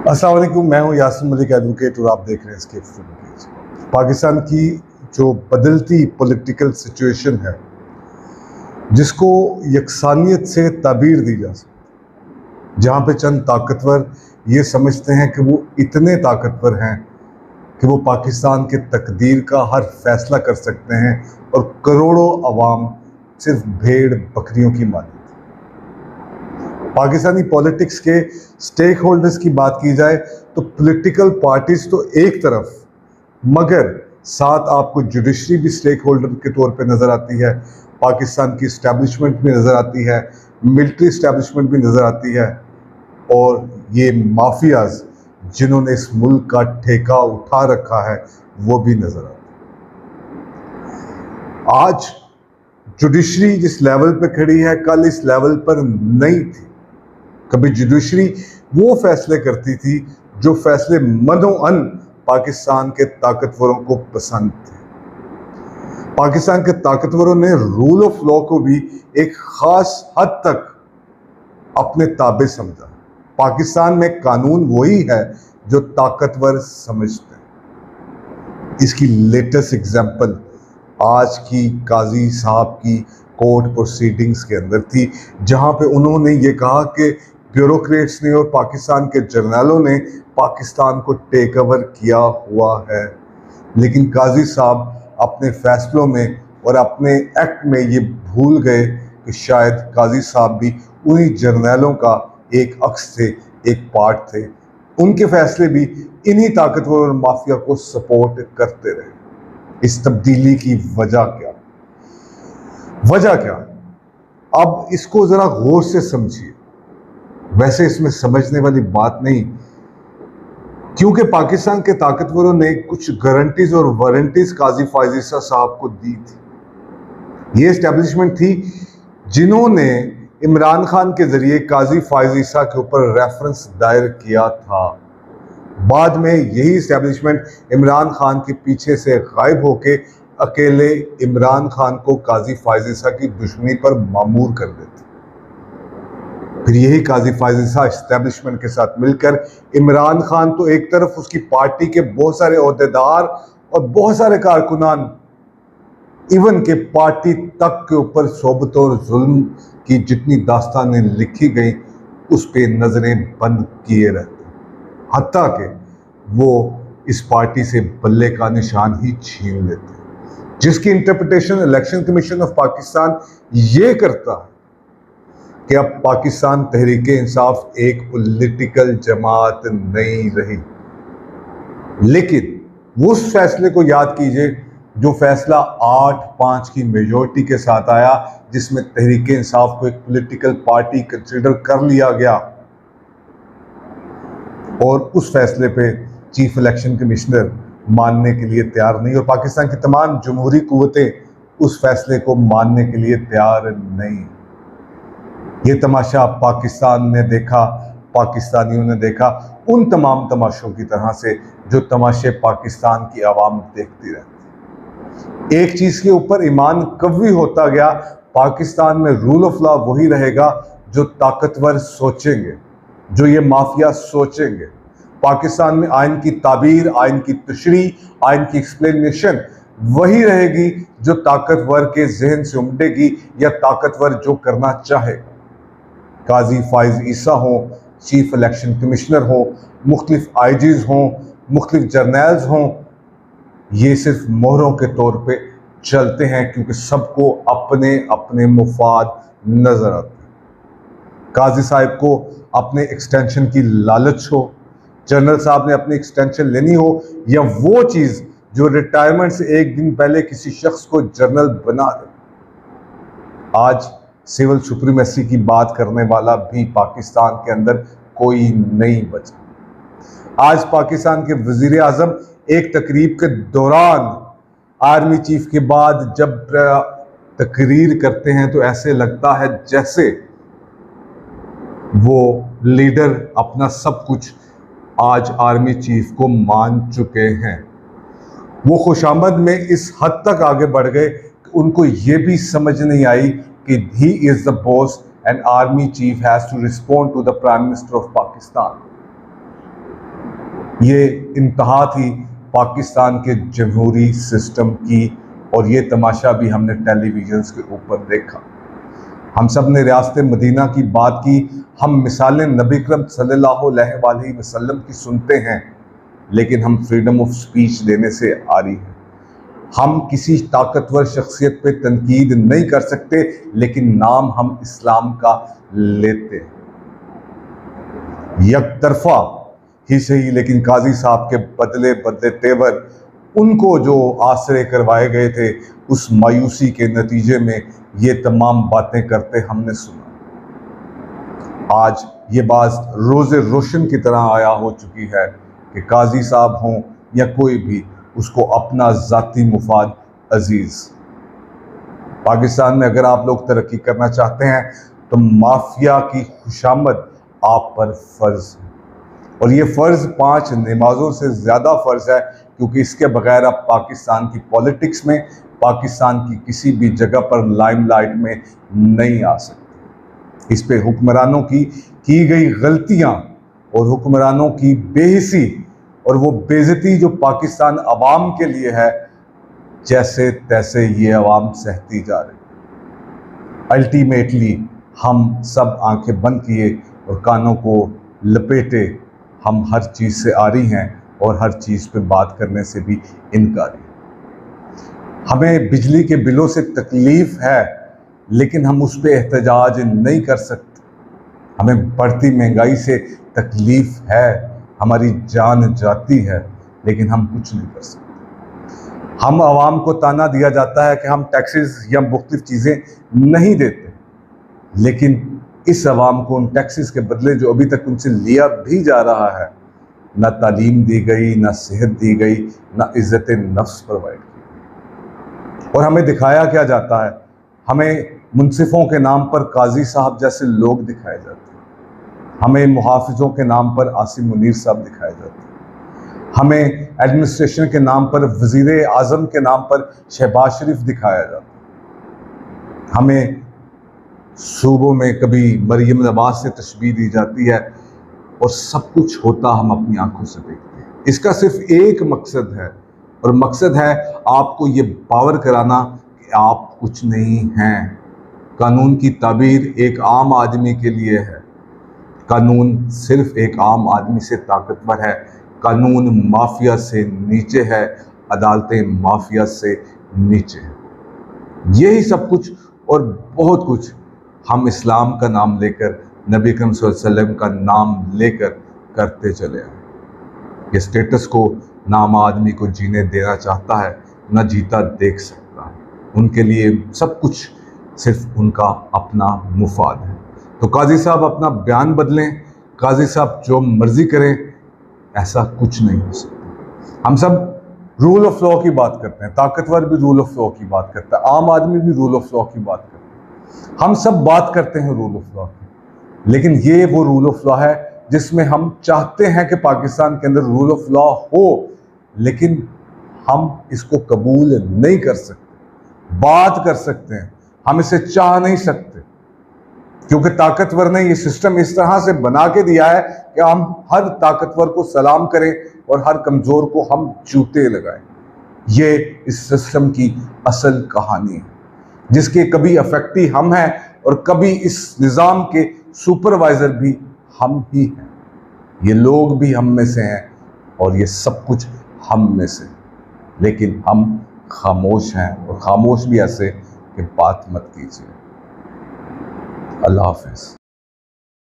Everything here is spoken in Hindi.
अस्सलाम वालेकुम, मैं हूं यासिन मलिक एडवोकेट और आप देख रहे हैं इसके फुटेज। पाकिस्तान की जो बदलती पॉलिटिकल सिचुएशन है जिसको यकसानियत से ताबीर दी जा सकती, जहां पे चंद ताकतवर ये समझते हैं कि वो इतने ताकतवर हैं कि वो पाकिस्तान के तकदीर का हर फैसला कर सकते हैं और करोड़ों अवाम सिर्फ भेड़ बकरियों की मालिक। पाकिस्तानी पॉलिटिक्स के स्टेक होल्डर्स की बात की जाए तो पॉलिटिकल पार्टीज तो एक तरफ, मगर साथ आपको जुडिशरी भी स्टेक होल्डर के तौर पे नज़र आती है, पाकिस्तान की इस्टेब्लिशमेंट भी नज़र आती है, मिलिट्री इस्टेब्लिशमेंट भी नज़र आती है, और ये माफियाज जिन्होंने इस मुल्क का ठेका उठा रखा है वो भी नज़र आते हैं। आज जुडिशरी जिस लेवल पे खड़ी है कल इस लेवल पर नहीं थी। कभी जुडिशरी वो फैसले करती थी जो फैसले मनोअन पाकिस्तान के ताकतवरों को पसंद थे। पाकिस्तान के ताकतवरों ने रूल ऑफ लॉ को भी एक खास हद तक अपने ताबे समझा। पाकिस्तान में कानून वही है जो ताकतवर समझते हैं। इसकी लेटेस्ट एग्जाम्पल आज की काजी साहब की कोर्ट प्रोसीडिंग्स के अंदर थी, जहां पे उन्होंने ये कहा कि ब्यूरोक्रेट्स ने और पाकिस्तान के जर्नलों ने पाकिस्तान को टेक ओवर किया हुआ है। लेकिन काजी साहब अपने फैसलों में और अपने एक्ट में ये भूल गए कि शायद काजी साहब भी उन्हीं जर्नलों का एक अक्स थे, एक पार्ट थे। उनके फैसले भी इन्हीं ताकतवर और माफिया को सपोर्ट करते रहे। इस तब्दीली की वजह क्या? अब इसको जरा गौर से समझिए। वैसे इसमें समझने वाली बात नहीं, क्योंकि पाकिस्तान के ताकतवरों ने कुछ गारंटीज और वारंटीज काजी फायज ईसा साहब को दी थी। ये एस्टेब्लिशमेंट थी जिन्होंने इमरान खान के जरिए काजी फायज ईसा के ऊपर रेफरेंस दायर किया था। बाद में यही एस्टेब्लिशमेंट इमरान खान के पीछे से गायब होके अकेले इमरान खान को काजी फायज ईसा की दुश्मनी पर मामूर कर देते। फिर यही काजी फायज ईसा एस्टेब्लिशमेंट के साथ मिलकर इमरान खान तो एक तरफ, उसकी पार्टी के बहुत सारे ओहदेदार और बहुत सारे कारकुनान, इवन के पार्टी तक के ऊपर सोबत और जुल्म की जितनी दास्तानें लिखी गई उस पे नजरें बंद किए रहते, हत्ता कि वो इस पार्टी से बल्ले का निशान ही छीन लेते, जिसकी interpretation election commission of Pakistan ये करता है कि अब पाकिस्तान तहरीक इंसाफ एक पॉलिटिकल जमात नहीं रही। लेकिन उस फैसले को याद कीजिए जो फैसला 8-5 की मेजॉरिटी के साथ आया, जिसमें तहरीक इंसाफ को एक पॉलिटिकल पार्टी कंसीडर कर लिया गया, और उस फैसले पे चीफ इलेक्शन कमिश्नर मानने के लिए तैयार नहीं, और पाकिस्तान की तमाम जमहूरी कुव्वतें उस फैसले को मानने के लिए तैयार नहीं। ये तमाशा पाकिस्तान ने देखा, पाकिस्तानियों ने देखा, उन तमाम तमाशों की तरह से जो तमाशे पाकिस्तान की आवाम देखती रहती। एक चीज के ऊपर ईमान कवी होता गया, पाकिस्तान में रूल ऑफ लॉ वही रहेगा जो ताकतवर सोचेंगे, जो ये माफिया सोचेंगे। पाकिस्तान में आइन की ताबीर, आइन की तशरीह, आइन की एक्सप्लेनेशन वही रहेगी जो ताकतवर के जहन से उमटेगी या ताकतवर जो करना चाहे। काजी फायज ईसा हो, चीफ इलेक्शन कमिश्नर हो, मुख्तलिफ आईजीज हों, मुख्तलिफ जर्नल्स हों, ये सिर्फ मोहरों के तौर पे चलते हैं क्योंकि सबको अपने अपने मुफाद नजर आते हैं। काजी साहब को अपने एक्सटेंशन की लालच हो, जनरल साहब ने अपनी एक्सटेंशन लेनी हो, या वो चीज़ जो रिटायरमेंट से एक दिन पहले किसी शख्स को जनरल बना दे। आज सिविल सुप्रीमेसी की बात करने वाला भी पाकिस्तान के अंदर कोई नहीं बचा। आज पाकिस्तान के वजीर आजम एक तकरीब के दौरान आर्मी चीफ के बाद जब तकरीर करते हैं तो ऐसे लगता है जैसे वो लीडर अपना सब कुछ आज आर्मी चीफ को मान चुके हैं। वो खुशामद में इस हद तक आगे बढ़ गए कि उनको ये भी समझ नहीं आई कि he is the boss and army chief has to respond to the Prime Minister of Pakistan. ये इंतहा थी पाकिस्तान के जमहूरी सिस्टम की, और ये तमाशा भी हमने टेलीविजन के ऊपर देखा। हम सब ने रियासत मदीना की बात की, हम मिसालें नबी करम सल्लल्लाहु अलैहि वसल्लम की सुनते हैं, लेकिन हम फ्रीडम ऑफ स्पीच देने से आरी हैं। हम किसी ताकतवर शख्सियत पे तनकीद नहीं कर सकते, लेकिन नाम हम इस्लाम का लेते हैं। यकतरफा ही सही, लेकिन काजी साहब के बदले बदले तेवर, उनको जो आसरे करवाए गए थे, उस मायूसी के नतीजे में ये तमाम बातें करते हमने सुना। आज ये बात रोज़े रोशन की तरह आया हो चुकी है कि काजी साहब हों या कोई भी, उसको अपना ज़ाती मुफाद अजीज़। पाकिस्तान में अगर आप लोग तरक्की करना चाहते हैं तो माफिया की खुशामद आप पर फ़र्ज़ है, और ये फ़र्ज़ 5 नमाज़ों से ज़्यादा फ़र्ज़ है, क्योंकि इसके बगैर आप पाकिस्तान की पॉलिटिक्स में, पाकिस्तान की किसी भी जगह पर लाइमलाइट में नहीं आ सकते। इस पे हुक्मरानों की गई गलतियां और हुक्मरानों की बेहिसी और वो बेइज्जती जो पाकिस्तान अवाम के लिए है, जैसे तैसे ये अवाम सहती जा रही। अल्टीमेटली हम सब आंखें बंद किए और कानों को लपेटे हम हर चीज़ से आरी हैं और हर चीज़ पे बात करने से भी इनकारी। हमें बिजली के बिलों से तकलीफ़ है, लेकिन हम उस पर एहतजाज नहीं कर सकते। हमें बढ़ती महंगाई से तकलीफ़ है, हमारी जान जाती है, लेकिन हम कुछ नहीं कर सकते। हम आवाम को ताना दिया जाता है कि हम टैक्सेस या मुख्तलिफ चीज़ें नहीं देते, लेकिन इस आवाम को उन टैक्सेस के बदले जो अभी तक उनसे लिया भी जा रहा है, ना तालीम दी गई, ना सेहत दी गई, ना इज़्ज़त नफ्स प्रोवाइड की। और हमें दिखाया क्या जाता है? हमें मुनसिफ़ों के नाम पर काजी साहब जैसे लोग दिखाए जाते हैं, हमें मुहाफ़िज़ों के नाम पर आसिम मुनीर साहब दिखाए जाते हैं, हमें एडमिनिस्ट्रेशन के नाम पर वज़ीर आज़म के नाम पर शहबाज शरीफ दिखाया जाता है, हमें सूबों में कभी मरियम नवाज से तशबीह दी जाती है, और सब कुछ होता हम अपनी आंखों से देखते हैं। इसका सिर्फ एक मकसद है, और मकसद है आपको ये बावर कराना कि आप कुछ नहीं हैं। कानून की ताबीर एक आम आदमी के लिए है, कानून सिर्फ एक आम आदमी से ताकतवर है, कानून माफिया से नीचे है, अदालतें माफिया से नीचे है। यही सब कुछ और बहुत कुछ हम इस्लाम का नाम लेकर, नबी करम सल्लल्लाहु अलैहि वसल्लम का नाम लेकर करते चले आए। ये स्टेटस को ना आम आदमी को जीने देना चाहता है, ना जीता देख सकता है। उनके लिए सब कुछ सिर्फ उनका अपना मुफाद है। तो काजी साहब अपना बयान बदलें, काजी साहब जो मर्जी करें, ऐसा कुछ नहीं हो सकता। हम सब रूल ऑफ लॉ की बात करते हैं, ताकतवर भी रूल ऑफ लॉ की बात करता है, आम आदमी भी रूल ऑफ लॉ की बात करता है, हम सब बात करते हैं रूल ऑफ लॉ की। लेकिन ये वो रूल ऑफ लॉ है जिसमें हम चाहते हैं कि पाकिस्तान के अंदर रूल ऑफ लॉ हो, लेकिन हम इसको कबूल नहीं कर सकते। बात कर सकते हैं, हम इसे चाह नहीं सकते, क्योंकि ताकतवर ने ये सिस्टम इस तरह से बना के दिया है कि हम हर ताकतवर को सलाम करें और हर कमज़ोर को हम जूते लगाएं। ये इस सिस्टम की असल कहानी है, जिसके कभी अफेक्टी हम हैं और कभी इस निज़ाम के सुपरवाइज़र भी हम ही हैं। ये लोग भी हम में से हैं और ये सब कुछ हम में से, लेकिन हम खामोश हैं, और खामोश भी ऐसे कि बात मत कीजिए। अल्लाह हाफ़िज़।